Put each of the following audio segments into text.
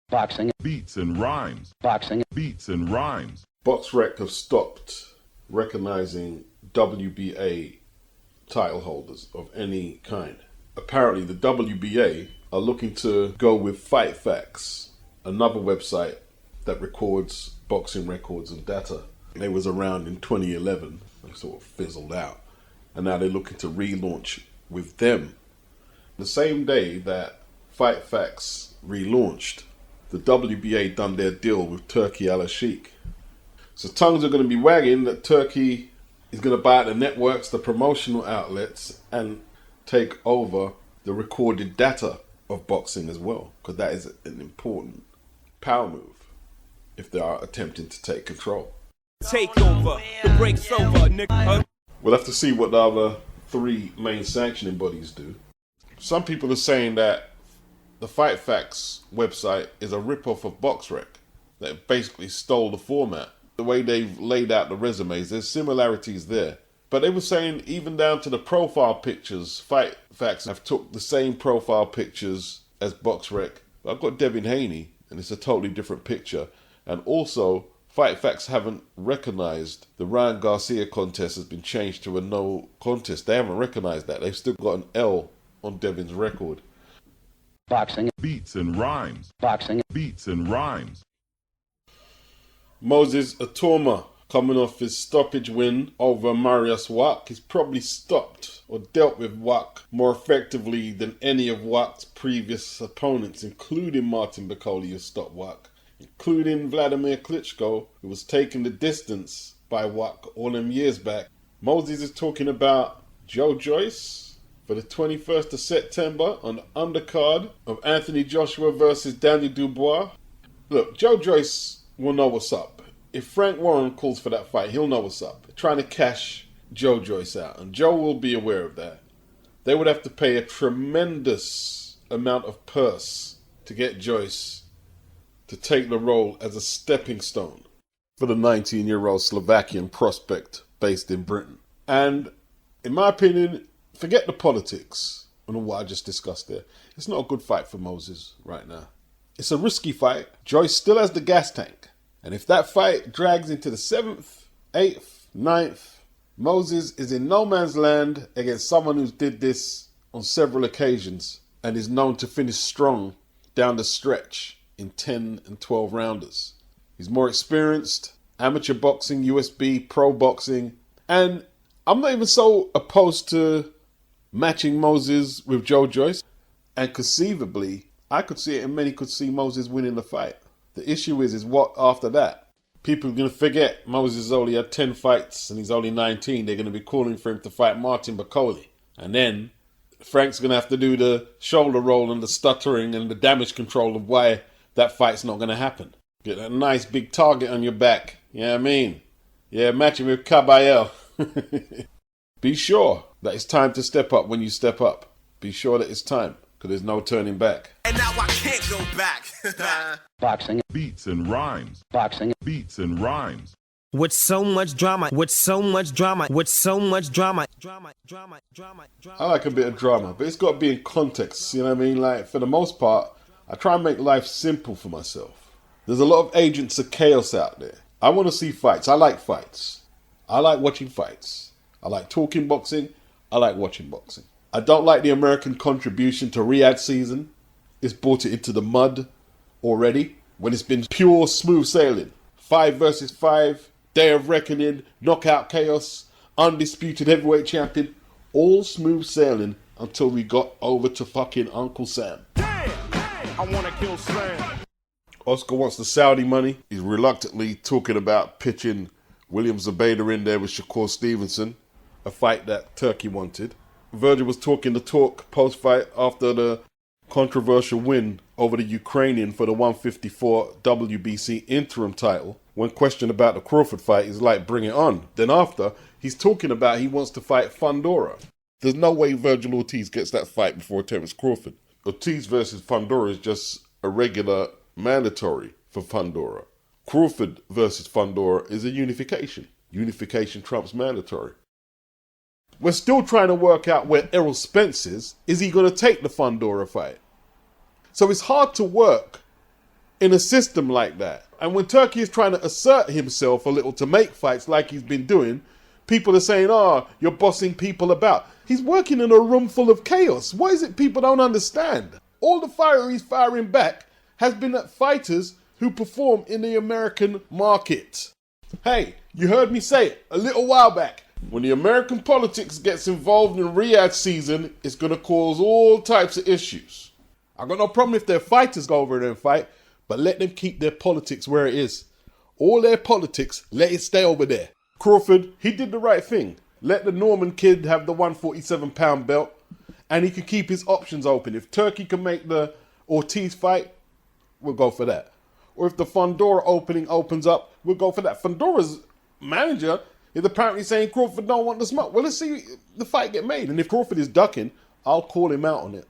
Boxing. Beats and rhymes. Boxing. Beats and rhymes. BOXREC have stopped recognizing WBA title holders of any kind. Apparently the WBA are looking to go with Fight Facts, another website that records boxing records and data. They was around in 2011 and sort of fizzled out. And now they're looking to relaunch with them. The same day that Fight Facts relaunched, the WBA done their deal with Turki ALALSHIKH. So tongues are going to be wagging that Turki is going to buy out the networks, the promotional outlets, and take over the recorded data of boxing as well, because that is an important power move if they are attempting to take control. Take over, the break's over, nigga. We'll have to see what the other three main sanctioning bodies do. Some people are saying that the Fight Facts website is a rip-off of BOXREC, that basically stole the format. The way they've laid out the resumes, there's similarities there. But they were saying even down to the profile pictures, Fight Facts have took the same profile pictures as BOXREC. I've got Devin Haney, and it's a totally different picture. And also, Fight Facts haven't recognized the Ryan Garcia contest has been changed to a no contest. They haven't recognized that. They've still got an L on Devin's record. Boxing. Beats and rhymes. Boxing. Beats and rhymes. Moses Itauma, coming off his stoppage win over Marius Wack, he's probably stopped or dealt with Wack more effectively than any of Wack's previous opponents, including Martin Bakole, who stopped Wack, including Vladimir Klitschko, who was taking the distance by Wack all them years back. Moses is talking about Joyce for the 21st of September on the undercard of Anthony Joshua versus Daniel Dubois. Look, Joyce will know what's up. If Frank Warren calls for that fight, he'll know what's up. They're trying to cash Joyce out, and Joe will be aware of that. They would have to pay a tremendous amount of purse to get Joyce to take the role as a stepping stone for the 19-year-old Slovakian prospect based in Britain. And in my opinion, forget the politics and what I just discussed there. It's not a good fight for Moses right now. It's a risky fight. Joyce still has the gas tank. And if that fight drags into the 7th, 8th, 9th, Moses is in no man's land against someone who did this on several occasions and is known to finish strong down the stretch in 10 and 12 rounders. He's more experienced, amateur boxing, USB, pro boxing, and I'm not even so opposed to matching Moses with Joyce, and conceivably I could see it and many could see Moses winning the fight. The issue is what after that? People are going to forget Moses only had 10 fights and he's only 19. They're going to be calling for him to fight Martin Bakole. And then Frank's going to have to do the shoulder roll and the stuttering and the damage control of why that fight's not going to happen. Get a nice big target on your back. You know what I mean? Yeah, match him with Caballero. Be sure that it's time to step up when you step up. Be sure that it's time, because there's no turning back. And now I can't go back. Boxing. Beats and rhymes. Boxing. Beats and rhymes. With so much drama, with so much drama, with so much drama. Drama. I like a bit of drama, but it's got to be in context, you know what I mean? Like, for the most part, I try and make life simple for myself. There's a lot of agents of chaos out there. I want to see fights. I like fights. I like watching fights. I like talking boxing. I like watching boxing. I don't like the American contribution to RYADH season. It's brought it into the mud already when it's been pure smooth sailing. 5 versus 5, day of reckoning, knockout chaos, undisputed heavyweight champion, all smooth sailing until we got over to fucking Uncle Sam. Damn, I want to kill Sam. Oscar wants the Saudi money. He's reluctantly talking about pitching William Zabeda in there with Shakur Stevenson, a fight that Turkey wanted. Virgil was talking the talk post-fight after the controversial win over the Ukrainian for the 154 WBC interim title. When questioned about the Crawford fight, he's like, bring it on. Then after, he's talking about he wants to fight Fundora. There's no way Virgil Ortiz gets that fight before Terence Crawford. Ortiz versus Fundora is just a regular mandatory for Fundora. Crawford versus Fundora is a unification. Unification trumps mandatory. We're still trying to work out where Errol Spence is. Is he going to take the Fundora fight? So it's hard to work in a system like that. And when Turki is trying to assert himself a little to make fights like he's been doing, people are saying, oh, you're bossing people about. He's working in a room full of chaos. What is it people don't understand? All the fire he's firing back has been at fighters who perform in the American market. Hey, you heard me say it a little while back. When the American politics gets involved in RYADH season, it's going to cause all types of issues. I've got no problem if their fighters go over there and fight, but let them keep their politics where it is. All their politics, let it stay over there. Crawford, he did the right thing. Let the Norman kid have the 147-pound belt, and he could keep his options open. If Turki can make the Ortiz fight, we'll go for that. Or if the Fundora opening opens up, we'll go for that. Fundora's manager is apparently saying Crawford don't want the smoke. Well, let's see the fight get made. And if Crawford is ducking, I'll call him out on it.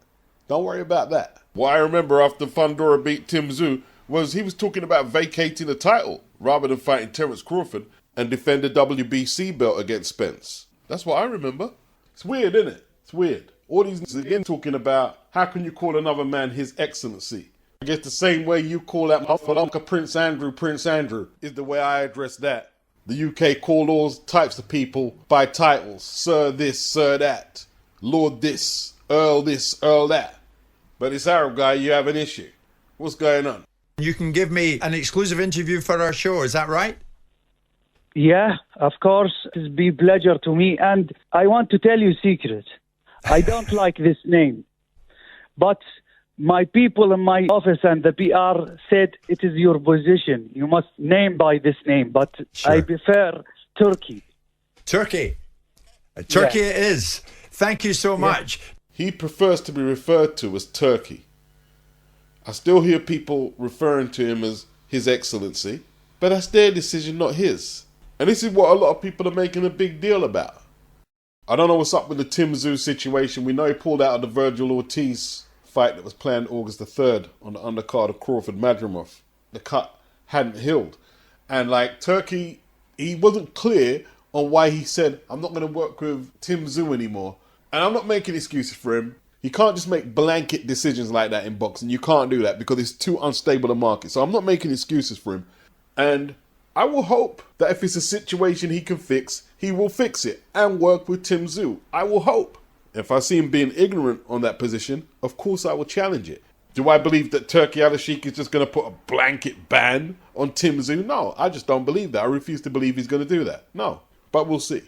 Don't worry about that. What I remember after Fundora beat TYSZU was he was talking about vacating the title rather than fighting Terence Crawford and defend the WBC belt against Spence. That's what I remember. It's weird, isn't it? It's weird. All these again talking about how can you call another man His Excellency? I guess the same way you call that motherfucker Prince Andrew is the way I address that. The UK call all types of people by titles. Sir this, Sir that. Lord this, Earl that. But this Arab guy, you have an issue. What's going on? You can give me an exclusive interview for our show, is that right? Yeah, of course. It's be pleasure to me. And I want to tell you a secret. I don't like this name. But my people in my office and the PR said it is your position. You must name by this name. But sure. I prefer Turki. Turki it is. Thank you so much. He prefers to be referred to as Turki. I still hear people referring to him as His Excellency, but that's their decision, not his. And this is what a lot of people are making a big deal about. I don't know what's up with the TYSZU situation. We know he pulled out of the Virgil Ortiz fight that was planned August the 3rd on the undercard of Crawford Madrimov. The cut hadn't healed. And like Turki, he wasn't clear on why he said, I'm not going to work with TYSZU anymore. And I'm not making excuses for him. You can't just make blanket decisions like that in boxing. You can't do that because it's too unstable a market. So I'm not making excuses for him. And I will hope that if it's a situation he can fix, he will fix it and work with TYSZU. I will hope. If I see him being ignorant on that position, of course I will challenge it. Do I believe that Turki ALALSHIKH is just going to put a blanket ban on TYSZU? No, I just don't believe that. I refuse to believe he's going to do that. No, but we'll see.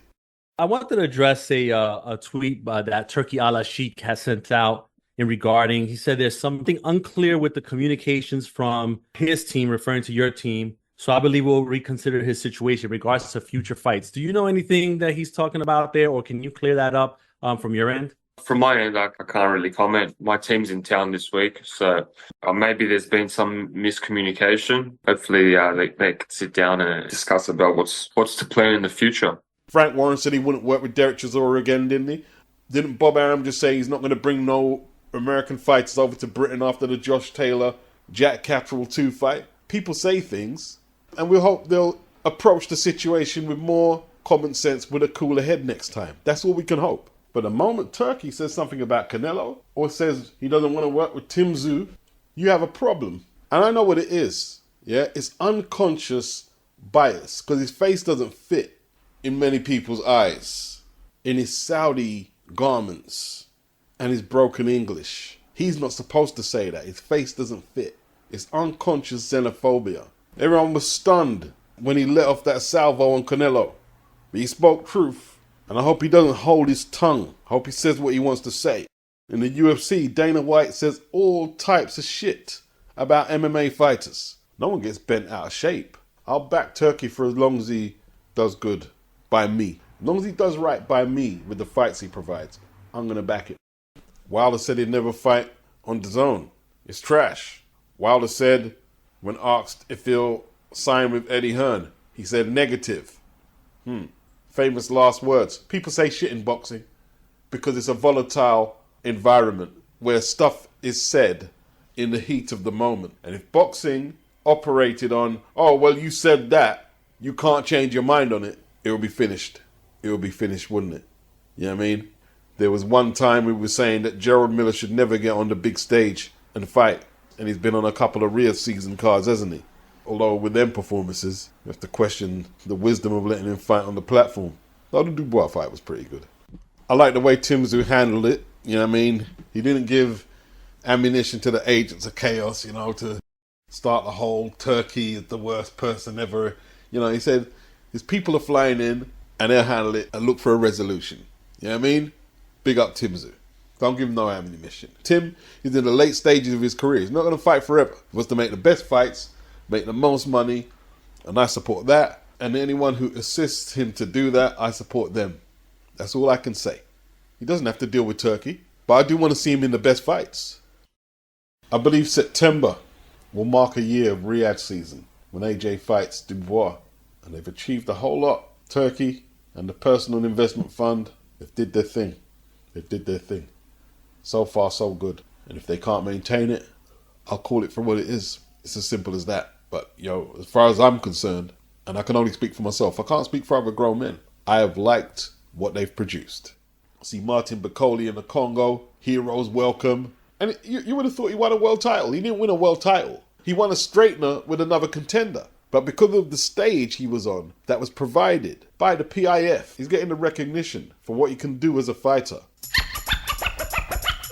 I wanted to address a tweet that Turki ALALSHIKH has sent out regarding, he said there's something unclear with the communications from his team, referring to your team. So I believe we'll reconsider his situation in regards to future fights. Do you know anything that he's talking about there, or can you clear that up from your end? From my end, I can't really comment. My team's in town this week, so maybe there's been some miscommunication. Hopefully they can sit down and discuss about what's to plan in the future. Frank Warren said he wouldn't work with Derek Chisora again, didn't he? Didn't Bob Arum just say he's not going to bring no American fighters over to Britain after the Josh Taylor, Jack Catterall 2 fight? People say things, and we hope they'll approach the situation with more common sense with a cooler head next time. That's all we can hope. But the moment Turki says something about Canelo or says he doesn't want to work with TYSZU, you have a problem. And I know what it is. Yeah, it's unconscious bias because his face doesn't fit in many people's eyes, in his Saudi garments and his broken English. He's not supposed to say that. His face doesn't fit. It's unconscious xenophobia. Everyone was stunned when he let off that salvo on Canelo. But he spoke truth. And I hope he doesn't hold his tongue. I hope he says what he wants to say. In the UFC, Dana White says all types of shit about MMA fighters. No one gets bent out of shape. I'll back Turki for as long as he does good by me. As long as he does right by me with the fights he provides, I'm going to back it. Wilder said he'd never fight on DAZN. It's trash. Wilder said, when asked if he'll sign with Eddie Hearn, he said negative. Famous last words. People say shit in boxing because it's a volatile environment where stuff is said in the heat of the moment. And if boxing operated on, oh, well, you said that, you can't change your mind on it, it will be finished. It will be finished, wouldn't it? You know what I mean? There was one time we were saying that Gerald Miller should never get on the big stage and fight. And he's been on a couple of RYADH season cards, hasn't he? Although with them performances, you have to question the wisdom of letting him fight on the platform. Though the Dubois fight was pretty good. I like the way TYSZU handled it. You know what I mean? He didn't give ammunition to the agents of chaos, you know, to start the whole Turkey is the worst person ever. You know, he said his people are flying in and they'll handle it and look for a resolution. You know what I mean? Big up TYSZU. Don't give him no ammunition. Tim is in the late stages of his career. He's not going to fight forever. He wants to make the best fights, make the most money, and I support that. And anyone who assists him to do that, I support them. That's all I can say. He doesn't have to deal with Turkey, but I do want to see him in the best fights. I believe September will mark a year of RYADH season when AJ fights Dubois, and they've achieved a whole lot. Turkey and the personal investment fund, they've did their thing. They've did their thing. So far, so good. And if they can't maintain it, I'll call it for what it is. It's as simple as that. But, as far as I'm concerned, and I can only speak for myself, I can't speak for other grown men, I have liked what they've produced. See Martin Bakoli in the Congo, heroes welcome. And you would have thought he won a world title. He didn't win a world title. He won a straightener with another contender. But because of the stage he was on that was provided by the PIF, he's getting the recognition for what he can do as a fighter.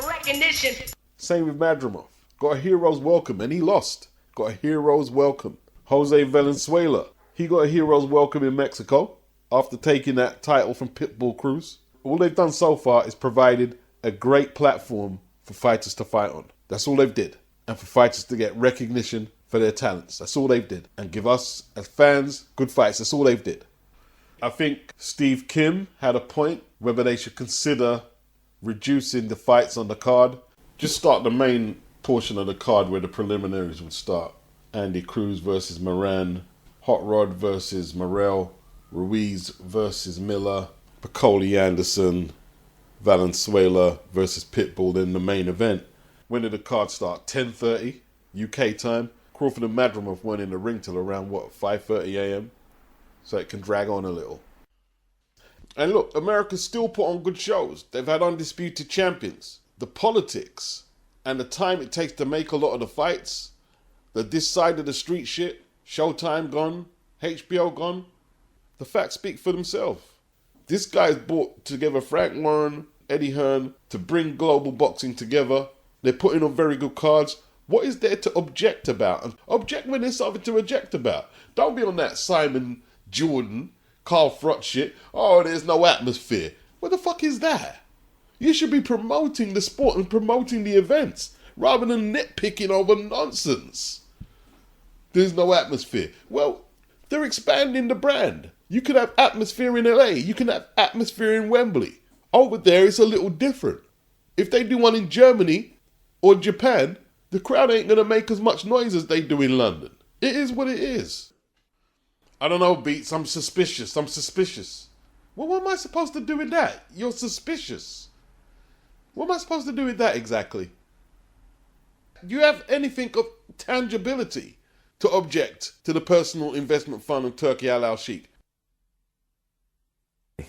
Recognition. Same with Madrimov. Got a hero's welcome and he lost. Got a hero's welcome. Jose Valenzuela. He got a hero's welcome in Mexico after taking that title from Pitbull Cruz. All they've done so far is provided a great platform for fighters to fight on. That's all they've did. And for fighters to get recognition for their talents. That's all they've did. And give us, as fans, good fights. That's all they've did. I think Steve Kim had a point whether they should consider reducing the fights on the card. Just start the main portion of the card where the preliminaries would start. Andy Cruz versus Moran, Hot Rod versus Morel, Ruiz versus Miller, Bakoli Anderson, Valenzuela versus Pitbull, then the main event. When did the card start? 10:30 UK time. Crawford and Madrimov weren't in the ring till around 5:30 AM, so it can drag on a little. And look, America's still put on good shows. They've had undisputed champions. The politics and the time it takes to make a lot of the fights, this side of the street shit, Showtime gone, HBO gone, the facts speak for themselves. This guy's brought together Frank Warren, Eddie Hearn to bring global boxing together. They're putting on very good cards. What is there to object about? And object when there's something to object about. Don't be on that Simon Jordan, Carl Frott shit. Oh, there's no atmosphere. What the fuck is that? You should be promoting the sport and promoting the events rather than nitpicking over nonsense. There's no atmosphere. Well, they're expanding the brand. You could have atmosphere in LA. You can have atmosphere in Wembley. Over there, it's a little different. If they do one in Germany or Japan, the crowd ain't going to make as much noise as they do in London. It is what it is. I don't know, Beats. I'm suspicious. Well, what am I supposed to do with that? You're suspicious. What am I supposed to do with that exactly? Do you have anything of tangibility to object to the personal investment fund of Turki ALALSHIKH?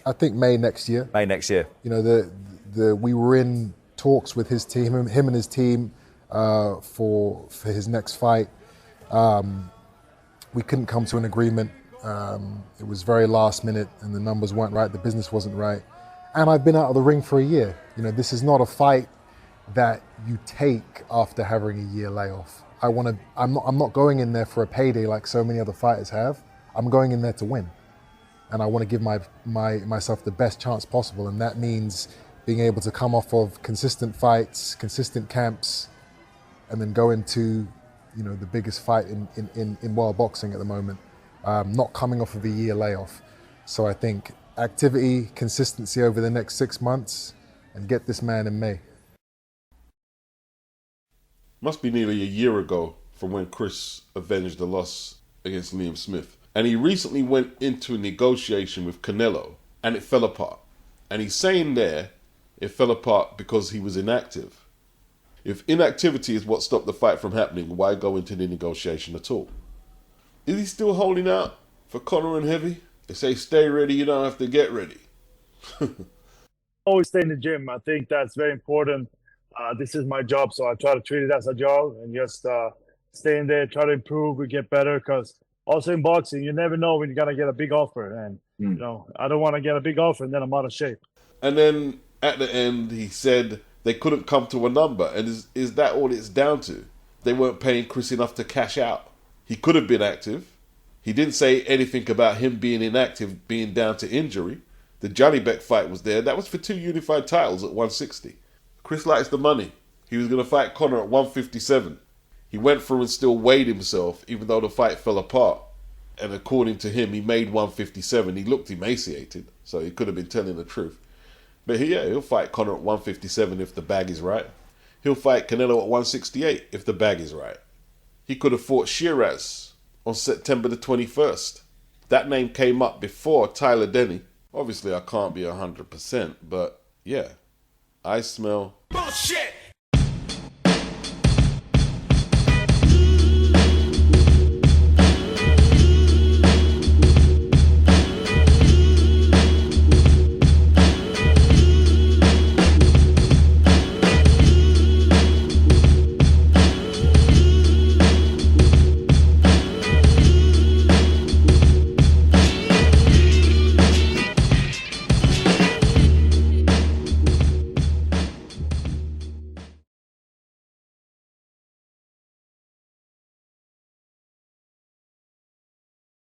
I think May next year. May next year. You know, we were in talks with his team, him and his team, for his next fight. We couldn't come to an agreement. It was very last minute, and the numbers weren't right. The business wasn't right. And I've been out of the ring for a year. You know, this is not a fight that you take after having a year layoff. I'm not going in there for a payday like so many other fighters have. I'm going in there to win. And I want to give myself the best chance possible. And that means being able to come off of consistent fights, consistent camps, and then go into, the biggest fight in world boxing at the moment. Not coming off of a year layoff. So I think activity, consistency over the next 6 months, and get this man in May. Must be nearly a year ago from when Chris avenged the loss against Liam Smith. And he recently went into a negotiation with Canelo, and it fell apart. And he's saying there, it fell apart because he was inactive. If inactivity is what stopped the fight from happening, why go into the negotiation at all? Is he still holding out for Conor and Heavy? They say stay ready, you don't have to get ready. Always stay in the gym. I think that's very important. this is my job, so I try to treat it as a job and just stay in there, try to improve, and get better. Because also in boxing, you never know when you're gonna get a big offer, and you know I don't want to get a big offer and then I'm out of shape. And then at the end, he said they couldn't come to a number, and is that all it's down to? They weren't paying Chris enough to cash out. He could have been active. He didn't say anything about him being inactive, being down to injury. The Johnny Beck fight was there. That was for 2 unified titles at 160. Chris likes the money. He was going to fight Conor at 157. He went through and still weighed himself, even though the fight fell apart. And according to him, he made 157. He looked emaciated, so he could have been telling the truth. But yeah, he'll fight Conor at 157 if the bag is right. He'll fight Canelo at 168 if the bag is right. He could have fought Shiraz on September the 21st. That name came up before Tyler Denny. Obviously, I can't be 100%, but yeah, I smell Bullshit!